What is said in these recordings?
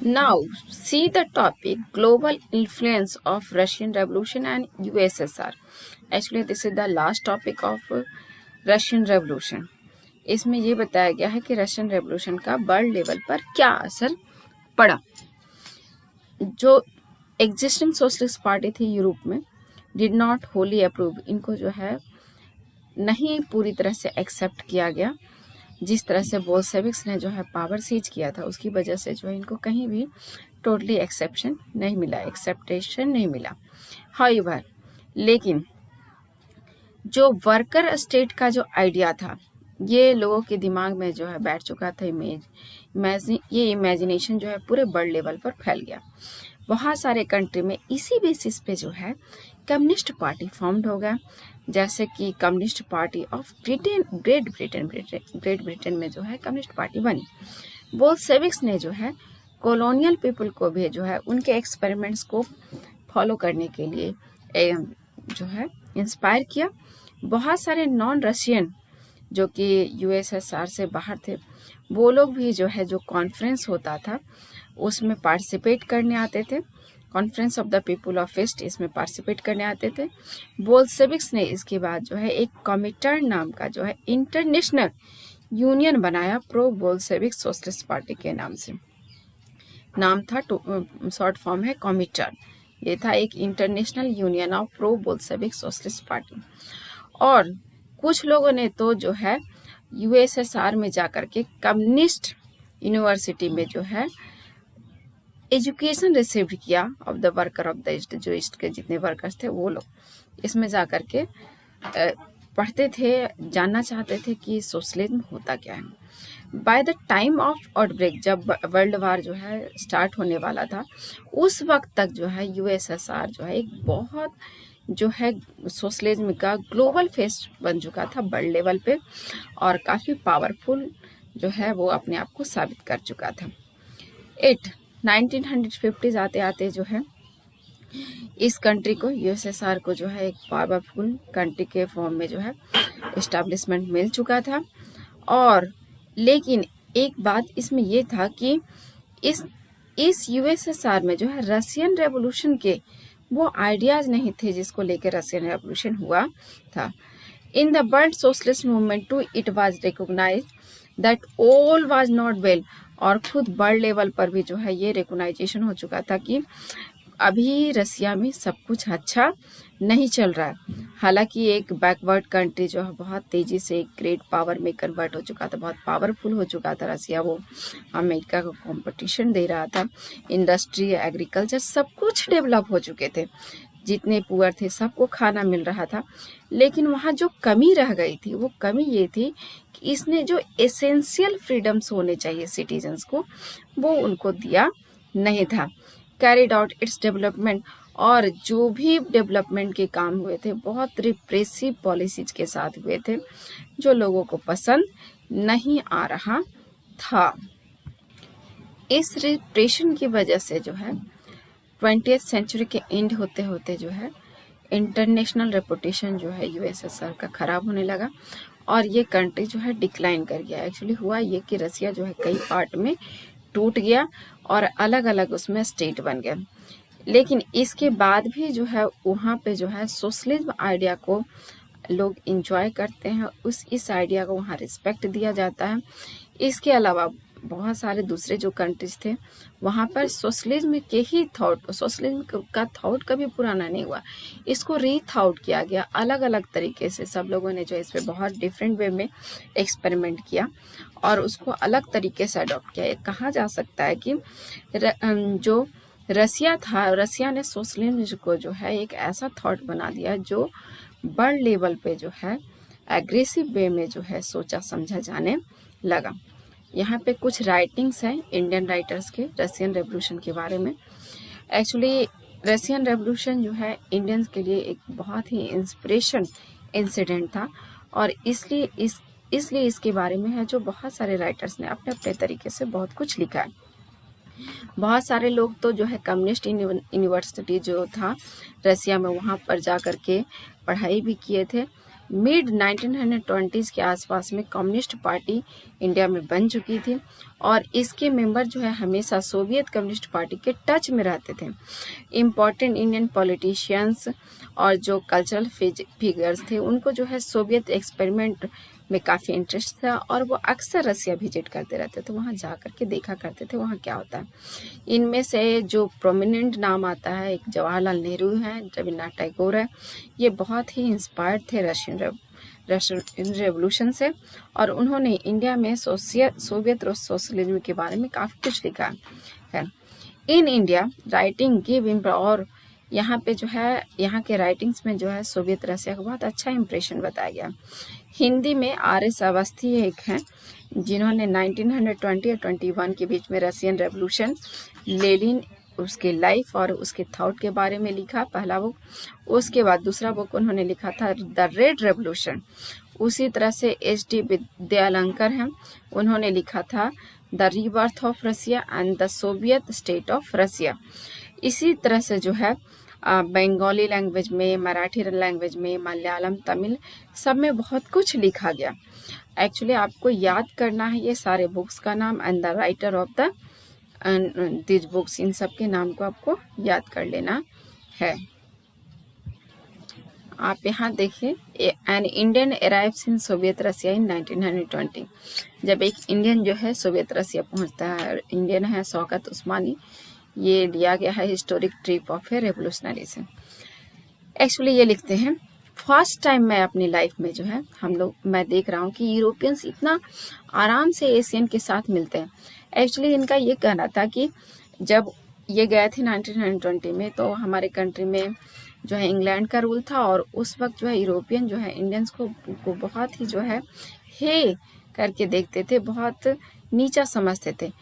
Now, see the topic global influence of Russian Revolution and USSR. Actually, this is the last topic of Russian Revolution. इसमें ये बताया गया है कि Russian revolution का world level पर क्या असर पड़ा। जो एग्जिस्टिंग सोशलिस्ट पार्टी थी यूरोप में डिड नॉट होली अप्रूव, इनको जो है नहीं पूरी तरह से एक्सेप्ट किया गया। जिस तरह से बोल्शेविक्स ने जो है पावर सीज किया था उसकी वजह से जो है इनको कहीं भी टोटली एक्सेप्टेशन नहीं मिला। हाउएवर, लेकिन जो वर्कर स्टेट का जो आइडिया था ये लोगों के दिमाग में जो है बैठ चुका था। ये इमेजिनेशन जो है पूरे वर्ल्ड लेवल पर फैल गया। बहुत सारे कंट्री में इसी बेसिस पे जो है कम्युनिस्ट पार्टी फॉर्म्ड हो गया, जैसे कि communist party of great Britain में जो है कम्युनिस्ट पार्टी बनी। बोल्शेविक्स ने जो है कॉलोनियल पीपल को भी जो है उनके एक्सपेरिमेंट्स को फॉलो करने के लिए जो है इंस्पायर किया। बहुत सारे नॉन रशियन जो कि यूएसएसआर से बाहर थे वो लोग भी जो है जो कॉन्फ्रेंस होता था उसमें पार्टिसिपेट करने आते थे। Conference of the people of east इसमें पार्टिसिपेट करने आते थे। बोल्शेविक्स ने इसके बाद जो है एक कॉमिटर्न नाम का जो है इंटरनेशनल यूनियन बनाया प्रो बोल्शेविक सोशलिस्ट पार्टी के नाम से। नाम था, शॉर्ट फॉर्म है कॉमिटर्न। ये था एक international union of pro Bolshevik socialist party. और कुछ लोगों ने तो जो है यूएसएसआर में जाकर के कम्युनिस्ट यूनिवर्सिटी में जो है एजुकेशन रिसीव किया of the worker of the east. जो ईस्ट के जितने वर्कर्स थे वो लोग इसमें जाकर के पढ़ते थे, जानना चाहते थे कि सोशलिज्म होता क्या है। By the time of outbreak, जब वर्ल्ड वार जो है स्टार्ट होने वाला था उस वक्त तक जो है यूएसएसआर जो है एक बहुत जो है सोशलिज्म का ग्लोबल फेस बन चुका था वर्ल्ड लेवल पे और काफ़ी पावरफुल जो है वो अपने आप को साबित कर चुका था। 1950s आते आते जो है इस कंट्री को यूएसएसआर को जो है एक पावरफुल कंट्री के फॉर्म में जो है एस्टैब्लिशमेंट मिल चुका था। और लेकिन एक बात इसमें ये था कि इस यूएसएसआर में जो है रशियन रेवोल्यूशन के वो आइडियाज नहीं थे जिसको लेकर रशियन रेवोल्यूशन हुआ था। In the world socialist movement to it was recognized that all was not well, और खुद वर्ल्ड लेवल पर भी जो है ये रिकॉग्नाइजेशन हो चुका था कि अभी रसिया में सब कुछ अच्छा नहीं चल रहा है। हालांकि एक बैकवर्ड कंट्री जो है बहुत तेजी से एक ग्रेट पावर में कन्वर्ट हो चुका था, बहुत पावरफुल हो चुका था रसिया। वो अमेरिका को कंपटीशन दे रहा था, इंडस्ट्री एग्रीकल्चर सब कुछ डेवलप हो चुके थे, जितने पुअर थे सबको खाना मिल रहा था। लेकिन वहाँ जो कमी रह गई थी वो कमी ये थी कि इसने जो एसेंशियल फ्रीडम्स होने चाहिए सिटीजन्स को वो उनको दिया नहीं था। कैरिड आउट इट्स डेवलपमेंट, और जो भी डेवलपमेंट के काम हुए थे बहुत रिप्रेसिव पॉलिसीज के साथ हुए थे जो लोगों को पसंद नहीं आ रहा था। इस रिप्रेशन की वजह से जो है 20th सेंचुरी के एंड होते होते जो है इंटरनेशनल रेपुटेशन जो है यूएसएसआर का खराब होने लगा और ये कंट्री जो है डिक्लाइन कर गया। एक्चुअली हुआ ये कि रसिया जो है कई पार्ट में टूट गया और अलग अलग उसमें स्टेट बन गया। लेकिन इसके बाद भी जो है वहाँ पे जो है सोशलिज्म आइडिया को लोग इंजॉय करते हैं, इस आइडिया को वहाँ रिस्पेक्ट दिया जाता है। इसके अलावा बहुत सारे दूसरे जो कंट्रीज थे वहाँ पर सोशलिज्म के ही सोशलिज्म का थॉट कभी पुराना नहीं हुआ, इसको रीथॉट किया गया अलग अलग तरीके से। सब लोगों ने जो इस पर बहुत डिफरेंट वे में एक्सपेरिमेंट किया और उसको अलग तरीके से अडॉप्ट किया। कहा जा सकता है कि जो रसिया था, रसिया ने सोशलिज्म को जो है एक ऐसा थॉट बना दिया जो वर्ल्ड लेवल पे जो है एग्रेसिव वे में जो है सोचा समझा जाने लगा। यहाँ पे कुछ राइटिंग्स हैं इंडियन राइटर्स के रशियन रेवोल्यूशन के बारे में। एक्चुअली रशियन रेवोल्यूशन जो है इंडियंस के लिए एक बहुत ही इंस्पिरेशन इंसिडेंट था और इसलिए इसके बारे में है जो बहुत सारे राइटर्स ने अपने अपने तरीके से बहुत कुछ लिखा है। बहुत सारे लोग तो जो है कम्युनिस्ट यूनिवर्सिटी जो था रसिया में वहाँ पर जा कर के पढ़ाई भी किए थे मिड 1920s के आसपास में कम्युनिस्ट पार्टी इंडिया में बन चुकी थी और इसके मेंबर जो है हमेशा सोवियत कम्युनिस्ट पार्टी के टच में रहते थे। इम्पॉर्टेंट इंडियन पॉलिटिशियंस और जो कल्चरल फिगर्स थे उनको जो है सोवियत एक्सपेरिमेंट में काफ़ी इंटरेस्ट था और वो अक्सर रसिया विजिट करते रहते थे, वहाँ जा कर के देखा करते थे वहाँ क्या होता है। इनमें से जो प्रोमिनेंट नाम आता है, एक जवाहरलाल नेहरू हैं, रविन्द्रनाथ टैगोर है। ये बहुत ही इंस्पायर्ड थे रशियन रेवोल्यूशन से और उन्होंने इंडिया में सोवियत सोशलिज्म के बारे में काफ़ी कुछ लिखा है। इन इंडिया राइटिंग गिव और यहाँ पे जो है यहाँ के राइटिंग्स में जो है सोवियत रसिया का बहुत अच्छा इंप्रेशन बताया गया। हिंदी में R.S. अवस्थी एक हैं जिन्होंने 1920 और 21 के बीच में रशियन रेवोल्यूशन, लेनिन, उसके लाइफ और उसके थॉट के बारे में लिखा, पहला बुक। उसके बाद दूसरा बुक उन्होंने लिखा था द रेड रेवोल्यूशन। उसी तरह से H.D. विद्यालंकर हैं, उन्होंने लिखा था the rebirth of Russia and the Soviet state of Russia. इसी तरह से जो है बंगाली लैंग्वेज में, मराठी लैंग्वेज में, मलयालम, तमिल, सब में बहुत कुछ लिखा गया। एक्चुअली आपको याद करना है ये सारे बुक्स का नाम and the writer of the this books, इन सब के नाम को आपको याद कर लेना है। आप यहाँ देखिए, an Indian arrives in Soviet Russia in 1920। जब एक इंडियन जो है सोवियत रसिया पहुँचता है, इंडियन है शौकत उस्मानी, ये लिया गया है historic trip of A revolutionary से। एक्चुअली ये लिखते हैं, फर्स्ट टाइम मैं अपनी लाइफ में जो है मैं देख रहा हूँ कि यूरोपियंस इतना आराम से एशियन के साथ मिलते हैं। एक्चुअली इनका ये कहना था कि जब ये गए थे 1920 में तो हमारे कंट्री में जो है इंग्लैंड का रूल था और उस वक्त जो है यूरोपियन जो है इंडियंस को बहुत ही जो है हे करके देखते थे, बहुत नीचा समझते थे।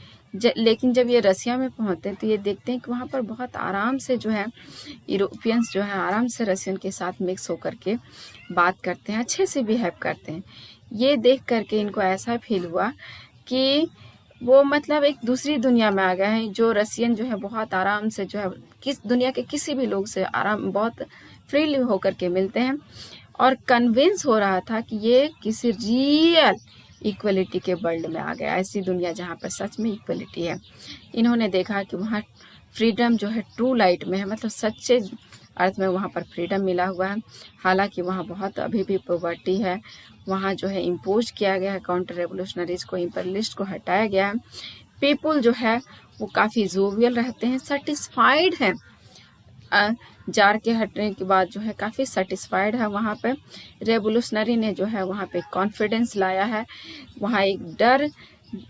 लेकिन जब ये रसिया में पहुंचते हैं तो ये देखते हैं कि वहाँ पर बहुत आराम से जो है यूरोपियंस जो है आराम से रशियन के साथ मिक्स होकर के बात करते हैं, अच्छे से बिहेव करते हैं। ये देख करके इनको ऐसा फील हुआ कि वो मतलब एक दूसरी दुनिया में आ गए हैं। जो रशियन जो है बहुत आराम से जो है दुनिया के किसी भी लोग से आराम बहुत फ्रीली होकर के मिलते हैं और कन्विंस हो रहा था कि ये किसी रियल इक्वलिटी के वर्ल्ड में आ गया, ऐसी दुनिया जहाँ पर सच में इक्वलिटी है। इन्होंने देखा कि वहाँ फ्रीडम जो है ट्रू लाइट में है, मतलब सच्चे अर्थ में वहाँ पर फ्रीडम मिला हुआ है। हालांकि वहाँ बहुत अभी भी पॉवर्टी है। वहाँ जो है इम्पोज किया गया है काउंटर रेवोल्यूशनरीज को, इम्पीरियलिस्ट को हटाया गया है। पीपुल जो है वो काफ़ी जोवियल रहते हैं, सेटिस्फाइड हैं। जार के हटने के बाद जो है काफ़ी सेटिस्फाइड है। वहाँ पे रेवोल्यूशनरी ने जो है वहाँ पे कॉन्फिडेंस लाया है। वहाँ एक डर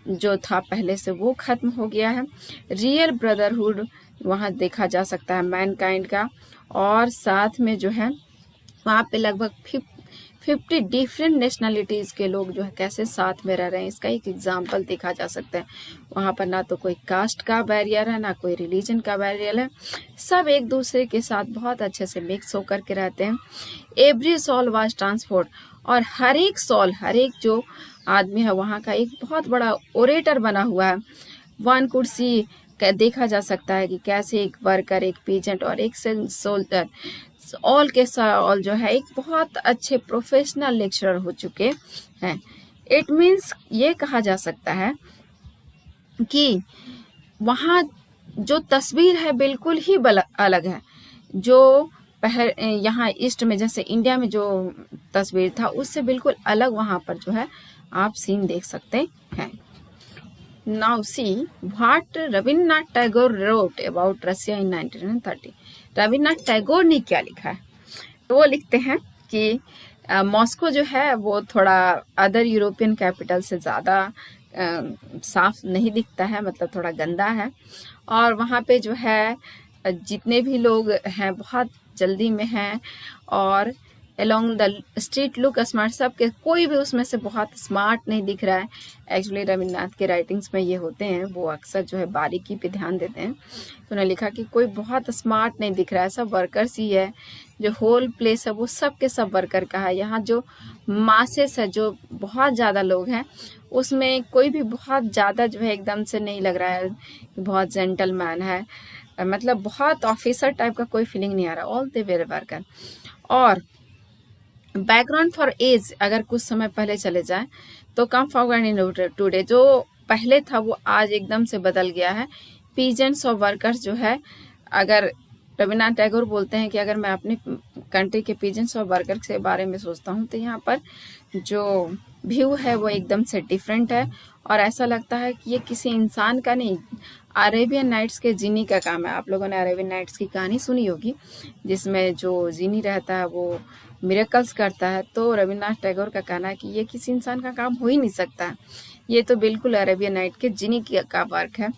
जो था पहले से वो खत्म हो गया है। रियल ब्रदरहुड वहाँ देखा जा सकता है मैनकाइंड का। और साथ में जो है वहाँ पे लगभग 50 डिफरेंट नेशनलिटीज़ के लोग जो है कैसे साथ में रह रहे हैं, इसका एक एग्जाम्पल देखा जा सकता है। वहाँ पर ना तो कोई कास्ट का बैरियर है, ना कोई रिलीजन का बैरियर है, सब एक दूसरे के साथ बहुत अच्छे से मिक्स होकर के रहते हैं। एवरी सोल वाज ट्रांसफॉर्ड, और हर एक सोल, हर एक जो आदमी है वहाँ का एक बहुत बड़ा ओरेटर बना हुआ है। वन कुड सी, देखा जा सकता है कि कैसे एक वर्कर, एक पीजेंट और एक सोल्जर ऑल के ऑल जो है एक बहुत अच्छे प्रोफेशनल लेक्चरर हो चुके हैं। इट मीन्स ये कहा जा सकता है कि वहाँ जो तस्वीर है बिल्कुल ही अलग है। जो यहाँ ईस्ट में जैसे इंडिया में जो तस्वीर था उससे बिल्कुल अलग वहाँ पर जो है आप सीन देख सकते हैं। Now see what Rabindranath Tagore wrote about Russia in 1930। Rabindranath Tagore ने क्या लिखा है? तो वो लिखते हैं कि मॉस्को जो है वो थोड़ा अदर यूरोपियन कैपिटल से ज़्यादा साफ नहीं दिखता है, मतलब थोड़ा गंदा है। और वहाँ पे जो है जितने भी लोग हैं बहुत जल्दी में हैं और along the street look smart, सब के कोई भी उसमें से बहुत स्मार्ट नहीं दिख रहा है। एक्चुअली रविन्द्रनाथ के राइटिंग्स में ये होते हैं, वो अक्सर जो है बारीकी पे ध्यान देते हैं। तो उन्होंने लिखा कि कोई बहुत स्मार्ट नहीं दिख रहा है, सब वर्कर्स ही है। जो होल प्लेस है वो सब के सब वर्कर का है। यहाँ जो मासेस है, जो बहुत ज़्यादा लोग हैं, उसमें कोई भी बहुत ज़्यादा जो है एकदम से नहीं लग रहा है कि बहुत जेंटलमैन है, मतलब बहुत ऑफिसर टाइप का कोई फीलिंग नहीं आ रहा। All they were worker. और बैकग्राउंड फॉर एज अगर कुछ समय पहले चले जाए तो कम फॉरवर्ड इन टुडे, जो पहले था वो आज एकदम से बदल गया है। पीजेंट्स और वर्कर्स जो है, अगर रविन्द्रनाथ टैगोर बोलते हैं कि अगर मैं अपनी कंट्री के पीजेंट्स और वर्कर्स के बारे में सोचता हूँ तो यहाँ पर जो व्यू है वो एकदम से डिफरेंट है, और ऐसा लगता है कि ये किसी इंसान का नहीं, अरेबियन नाइट्स के जिनी का काम है। आप लोगों ने अरेबियन नाइट्स की कहानी सुनी होगी, जिसमें जो जिनी रहता है वो मिरेकल्स करता है। तो रविन्द्रनाथ टैगोर का कहना है कि ये किसी इंसान का काम हो ही नहीं सकता है, ये तो बिल्कुल अरेबियन नाइट के जिनी का वर्क है।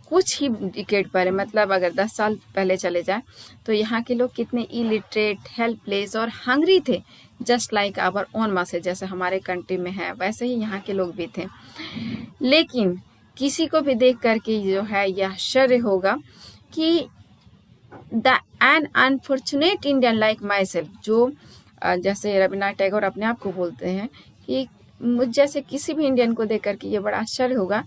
कुछ ही डिकेड पहले, मतलब अगर 10 साल पहले चले जाए तो यहाँ के लोग कितने इलिटरेट, हेल्पलेस और हंग्री थे, just like our own masses, जैसे हमारे कंट्री में है वैसे ही यहाँ के लोग भी थे। लेकिन किसी को भी देख करके जो है यह आश्चर्य होगा कि an unfortunate Indian like my self, जो जैसे रविन्द्रनाथ टैगोर अपने आप को बोलते हैं कि मुझ जैसे किसी भी इंडियन को देख करके ये बड़ा आश्चर्य होगा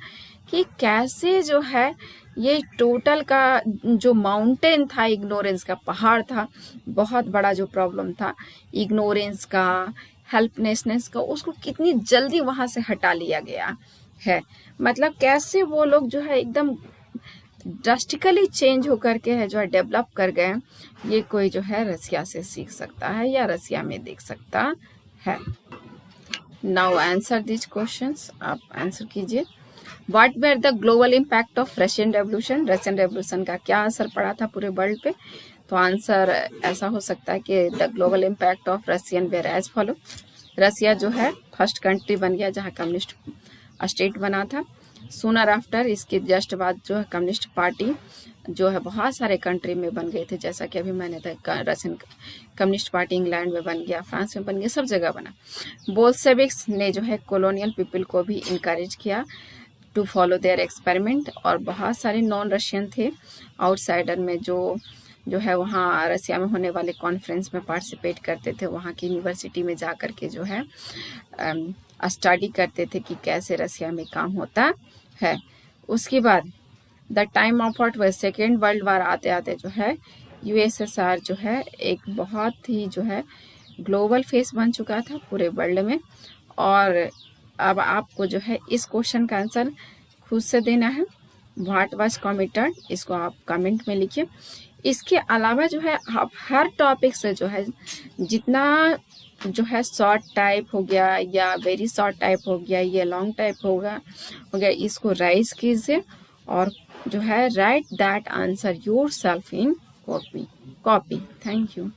कि कैसे जो है ये टोटल का जो माउंटेन था, इग्नोरेंस का पहाड़ था, बहुत बड़ा जो प्रॉब्लम था इग्नोरेंस का, हेल्पलेसनेस का, उसको कितनी जल्दी वहां से हटा लिया गया है। मतलब कैसे वो लोग जो है एकदम ड्रास्टिकली चेंज होकर के है जो है डेवलप कर गए। ये कोई जो है रसिया से सीख सकता है या रसिया में देख सकता है। नाउ आंसर दिस क्वेश्चंस, आप आंसर कीजिए। What were the global impact of Russian revolution, Russian revolution का क्या असर पड़ा था पूरे वर्ल्ड पे? तो आंसर ऐसा हो सकता है कि the global impact of Russian war as follow. Russia जो है फर्स्ट कंट्री बन गया जहाँ कम्युनिस्ट स्टेट बना था। सूनर आफ्टर, इसके जस्ट बाद जो है कम्युनिस्ट पार्टी जो है बहुत सारे कंट्री में बन गए थे, जैसा कि अभी मैंने देखा रशियन कम्युनिस्ट पार्टी इंग्लैंड में बन गया, फ्रांस में बन गया, सब जगह बना। बोल्शेविक्स ने जो है कॉलोनियल पीपल को भी इनकरेज किया टू फॉलो देयर एक्सपेरिमेंट, और बहुत सारे नॉन रशियन थे आउटसाइडर में जो है वहाँ रसिया में होने वाले कॉन्फ्रेंस में पार्टिसिपेट करते थे, वहाँ की यूनिवर्सिटी में जा कर के जो है स्टडी करते थे कि कैसे रसिया में काम होता है। उसके बाद the time of what second world war आते आते जो है यूएसएसआर जो है एक बहुत ही जो है ग्लोबल फेस बन चुका था पूरे वर्ल्ड में। और अब आपको जो है इस क्वेश्चन का आंसर खुद से देना है। व्हाट वाज कमिटेड, इसको आप कमेंट में लिखिए। इसके अलावा जो है आप हर टॉपिक से जो है जितना जो है शॉर्ट टाइप हो गया या वेरी शॉर्ट टाइप हो गया या लॉन्ग टाइप हो गया, इसको राइज कीजिए और जो है right that answer your self in copy. Thank you.